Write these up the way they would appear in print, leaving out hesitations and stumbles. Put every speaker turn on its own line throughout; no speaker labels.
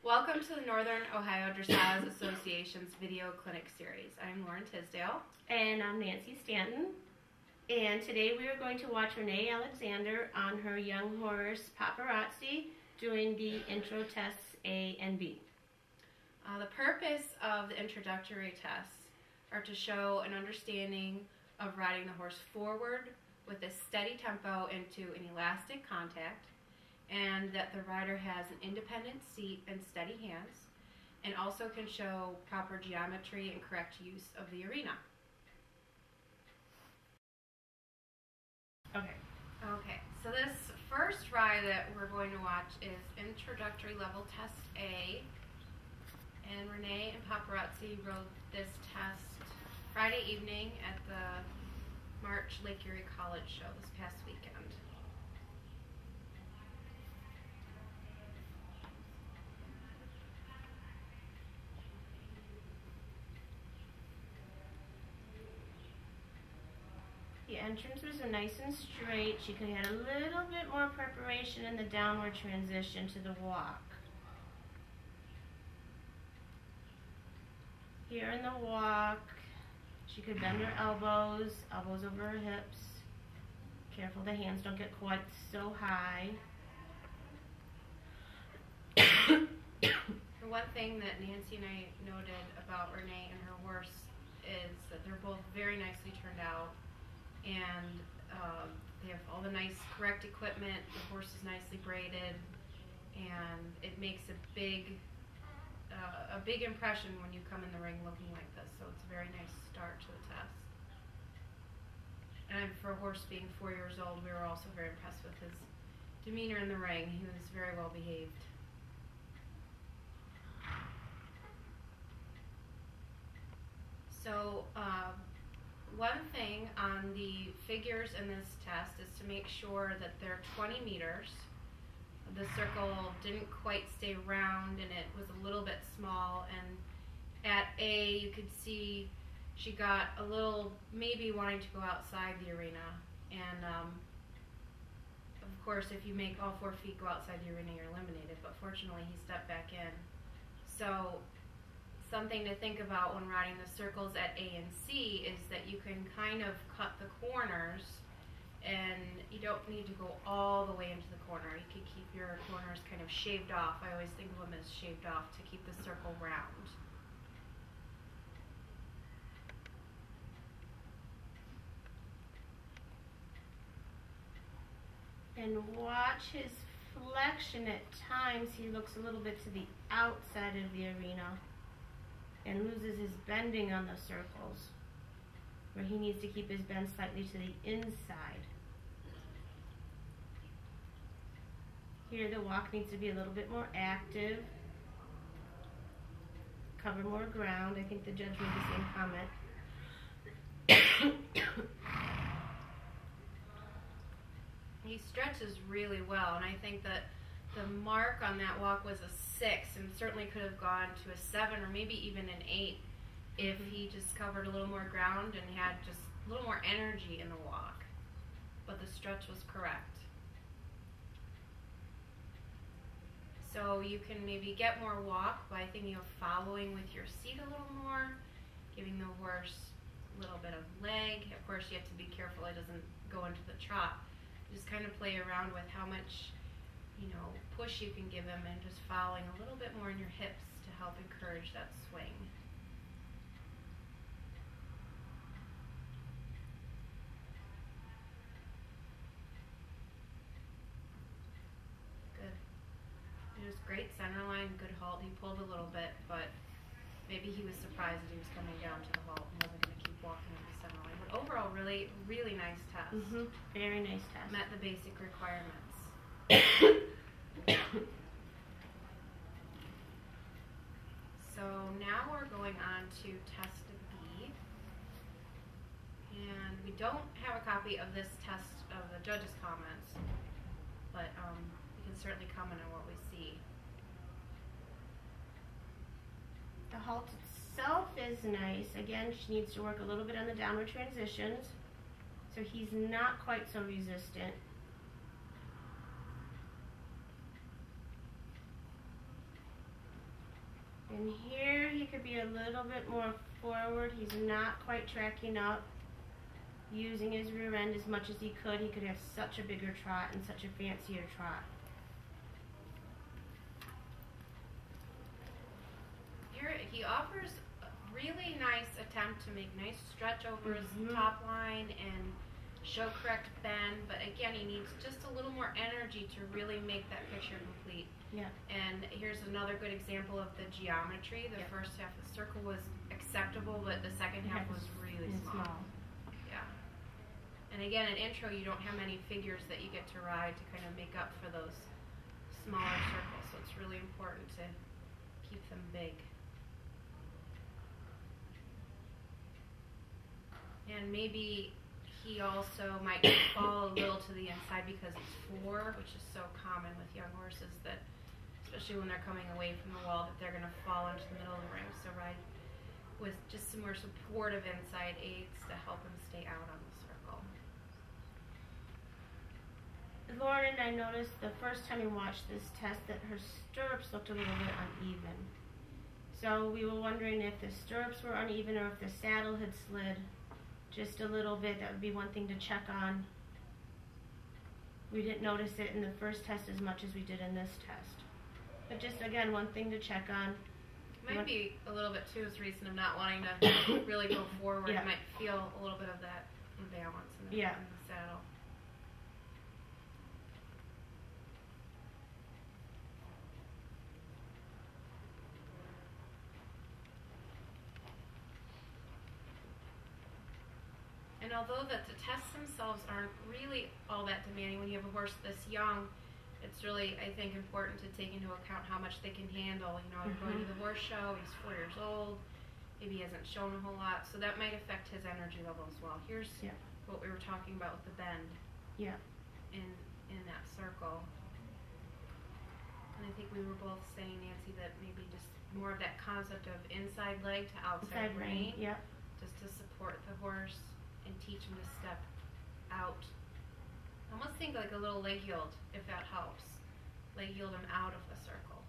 Welcome to the Northern Ohio Dressage Association's video clinic series. I'm Lauren Tisdale.
And I'm Nancy Stanton. And today we are going to watch Renee Alexander on her young horse Paparazzi doing the intro tests A and B.
The purpose of the introductory tests are to show an understanding of riding the horse forward with a steady tempo into an elastic contact, and that the rider has an independent seat and steady hands, and also can show proper geometry and correct use of the arena. Okay, so this first ride that we're going to watch is Introductory Level Test A, and Renee and Paparazzi rode this test Friday evening at the March Lake Erie College show this past weekend.
The entrance was nice and straight. She could have had a little bit more preparation in the downward transition to the walk. Here in the walk, she could bend her elbows over her hips. Careful the hands don't get quite so high.
The one thing that Nancy and I noted about Renee and her horse is that they're both very nicely turned out, and they have all the nice correct equipment. The horse is nicely braided, and it makes a big impression when you come in the ring looking like this. So it's a very nice start to the test. And for a horse being 4 years old, we were also very impressed with his demeanor in the ring. He was very well behaved. So one thing on the figures in this test is to make sure that they're 20 meters. The circle didn't quite stay round, and it was a little bit small, and at A you could see she got a little, maybe wanting to go outside the arena, and of course if you make all 4 feet go outside the arena you're eliminated, but fortunately he stepped back in. So something to think about when riding the circles at A and C is that you can kind of cut the corners, and you don't need to go all the way into the corner. You can keep your corners kind of shaved off. I always think of them as shaved off to keep the circle round.
And watch his flexion. At times he looks a little bit to the outside of the arena and loses his bending on the circles, where he needs to keep his bend slightly to the inside. Here the walk needs to be a little bit more active, cover more ground. I think the judge made the same comment.
He stretches really well, and I think that the mark on that walk was a 6, and certainly could have gone to a 7 or maybe even an 8 if he just covered a little more ground and had just a little more energy in the walk. But the stretch was correct. So you can maybe get more walk by thinking of following with your seat a little more, giving the horse a little bit of leg. Of course you have to be careful it doesn't go into the trot. Just kind of play around with how much, push you can give him, and just following a little bit more in your hips to help encourage that swing. Good. It was great center line, good halt. He pulled a little bit, but maybe he was surprised that he was coming down to the halt and wasn't going to keep walking into the center line. But overall, really, really nice test.
Very nice test.
Met the basic requirements. So now we're going on to test B, and we don't have a copy of this test of the judges' comments, but we can certainly comment on what we see.
The halt itself is nice. Again, she needs to work a little bit on the downward transitions, so he's not quite so resistant. And here he could be a little bit more forward. He's not quite tracking up, using his rear end as much as he could. He could have such a bigger trot and such a fancier trot.
Here he offers a really nice attempt to make nice stretch over his
Mhm.
top line and show correct bend, but again he needs just a little more energy to really make that picture complete.
Yeah.
And here's another good example of the geometry. The
Yeah.
first half of the circle was acceptable, but the second half was really small. Yeah. And again, in intro, you don't have many figures that you get to ride to kind of make up for those smaller circles. So it's really important to keep them big. And maybe he also might fall a little to the inside because he's 4, which is so common with young horses that, especially when they're coming away from the wall, that they're going to fall into the middle of the ring. So ride with just some more supportive inside aids to help him stay out on the circle.
Lauren and I noticed the first time we watched this test that her stirrups looked a little bit uneven. So we were wondering if the stirrups were uneven or if the saddle had slid just a little bit. That would be one thing to check on. We didn't notice it in the first test as much as we did in this test. But just, again, one thing to check on.
Might be a little bit too his reason of not wanting to really go forward.
Yeah.
He might feel a little bit of that imbalance in the saddle. And although the tests themselves aren't really all that demanding when you have a horse this young, it's really, I think, important to take into account how much they can handle. You know, you're going to the horse show, he's 4 years old, maybe he hasn't shown a whole lot, so that might affect his energy level as well. Here's what we were talking about with the bend in that circle. And I think we were both saying, Nancy, that maybe just more of that concept of inside leg to outside rein, just to support the horse and teach him to step out. Almost think like a little leg yield, if that helps. Leg yield him out of the circle.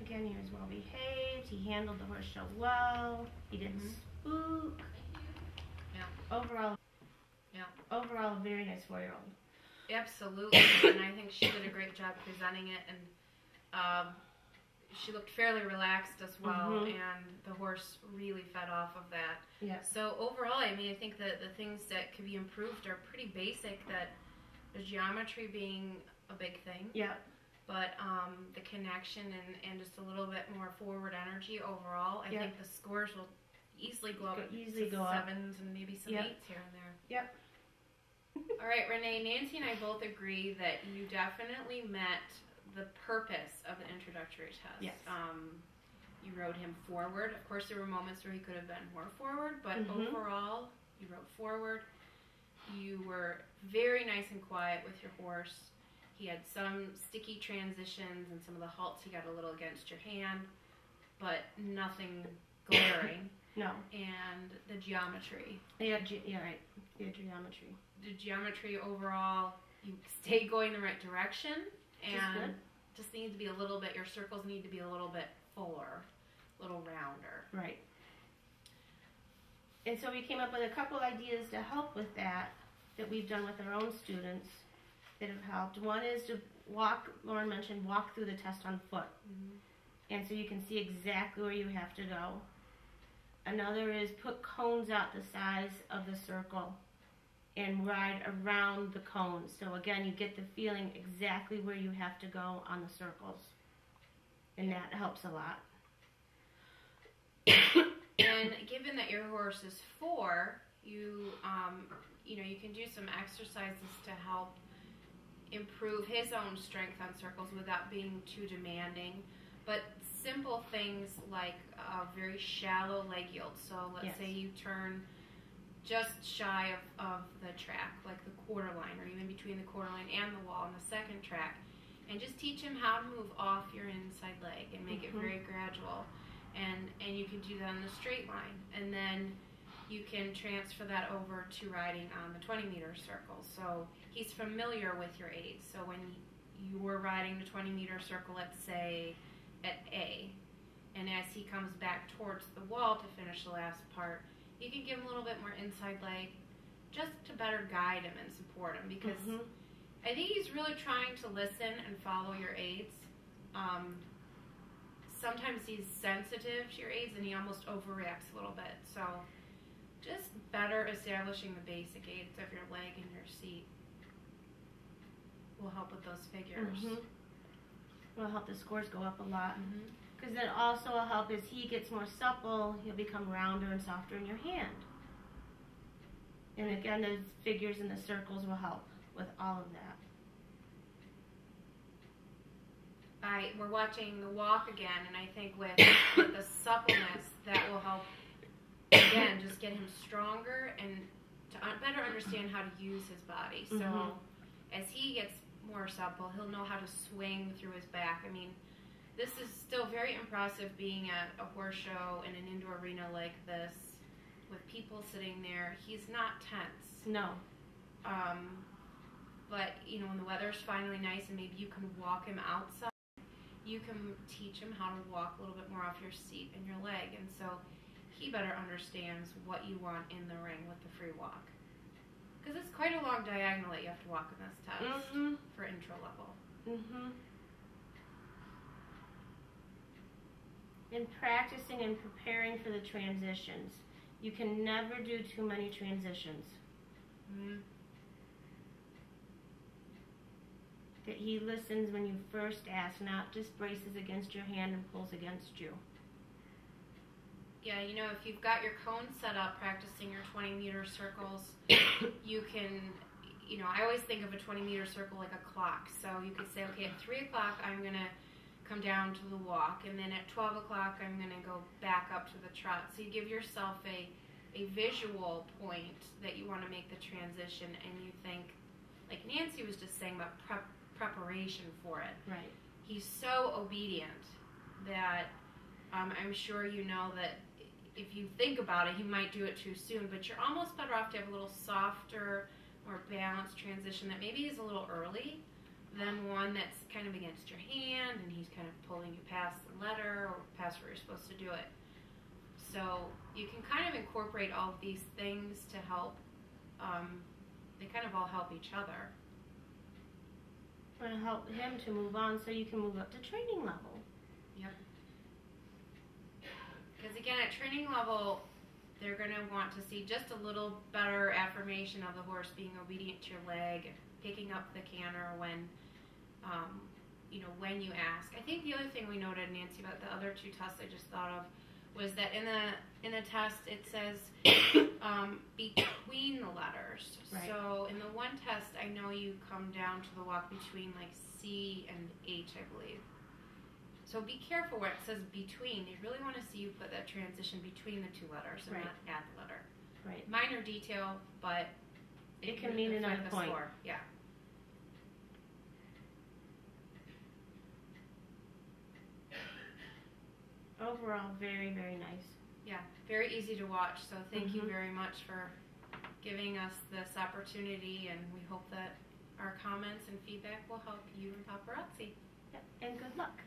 Again, he was well behaved. He handled the horse show well. He didn't spook. Overall, a very nice 4-year-old.
Absolutely, and I think she did a great job presenting it, and she looked fairly relaxed as well, and the horse really fed off of that.
Yeah.
So overall, I mean, I think that the things that could be improved are pretty basic, that the geometry being a big thing.
Yeah.
But the connection and just a little bit more forward energy overall, I think the scores will easily go up to 7s and maybe some 8s here and there.
Yep.
All right, Renee, Nancy and I both agree that you definitely met the purpose of the introductory test.
Yes.
You rode him forward. Of course, there were moments where he could have been more forward, but overall, you rode forward. You were very nice and quiet with your horse. He had some sticky transitions and some of the halts he got a little against your hand, but nothing glaring.
No.
And the geometry.
Yeah, right. The geometry.
The geometry overall, you stayed going the right direction, and just need to be a little bit, your circles need to be a little bit fuller, a little rounder.
Right. And so we came up with a couple ideas to help with that we've done with our own students that have helped. One is to Lauren mentioned, walk through the test on foot. And so you can see exactly where you have to go. Another is put cones out the size of the circle and ride around the cones. So again, you get the feeling exactly where you have to go on the circles. And that helps a lot.
And given that your horse is 4, you you can do some exercises to help improve his own strength on circles without being too demanding. But simple things like a very shallow leg yield. So let's say you turn just shy of the track, like the quarter line, or even between the quarter line and the wall on the second track, and just teach him how to move off your inside leg and make it very gradual. And you can do that on the straight line. And then you can transfer that over to riding on the 20-meter circle. So he's familiar with your aids. So when you were riding the 20-meter circle, let's say at A, and as he comes back towards the wall to finish the last part, you can give him a little bit more inside leg just to better guide him and support him, because I think he's really trying to listen and follow your aids. Sometimes he's sensitive to your aids and he almost overreacts a little bit. So just better establishing the basic aids of your leg and your seat will help with those figures.
Will help the scores go up a lot. Because then also will help as he gets more supple, he'll become rounder and softer in your hand. And again, those figures and the circles will help with all of that.
We're watching the walk again, and I think with the suppleness, that will help, again, just get him stronger and to better understand how to use his body. So as he gets more supple, he'll know how to swing through his back. I mean, this is still very impressive being at a horse show in an indoor arena like this with people sitting there. He's not tense.
No.
But, you know, when the weather's finally nice and maybe you can walk him outside, you can teach him how to walk a little bit more off your seat and your leg. And so he better understands what you want in the ring with the free walk. Because it's quite a long diagonal that you have to walk in this test for intro level.
In practicing and preparing for the transitions, you can never do too many transitions. That he listens when you first ask, not just braces against your hand and pulls against you.
Yeah, you know, if you've got your cone set up practicing your 20-meter circles, you can, you know, I always think of a 20-meter circle like a clock. So you could say, okay, at 3 o'clock I'm going to come down to the walk, and then at 12 o'clock I'm going to go back up to the trot. So you give yourself a visual point that you want to make the transition, and you think, like Nancy was just saying about preparation for it.
Right.
He's so obedient that I'm sure you know that if you think about it, he might do it too soon, but you're almost better off to have a little softer, more balanced transition that maybe is a little early than one that's kind of against your hand and he's kind of pulling you past the letter or past where you're supposed to do it. So you can kind of incorporate all of these things to help. They kind of all help each other.
And help him to move on so you can move up to training level.
Yep. Because again, at training level, they're going to want to see just a little better affirmation of the horse being obedient to your leg, picking up the canter when, you know, when you ask. I think the other thing we noted, Nancy, about the other two tests I just thought of was that in the test it says between the letters.
Right.
So in the one test, I know you come down to the walk between like C and H, I believe. So be careful where it says between. They really want to see you put that transition between the two letters and not add the letter.
Right.
Minor detail, but
it can mean another point.
Score. Yeah.
Overall, very, very nice.
Yeah, very easy to watch. So thank you very much for giving us this opportunity, and we hope that our comments and feedback will help you and Paparazzi.
Yep, and good luck.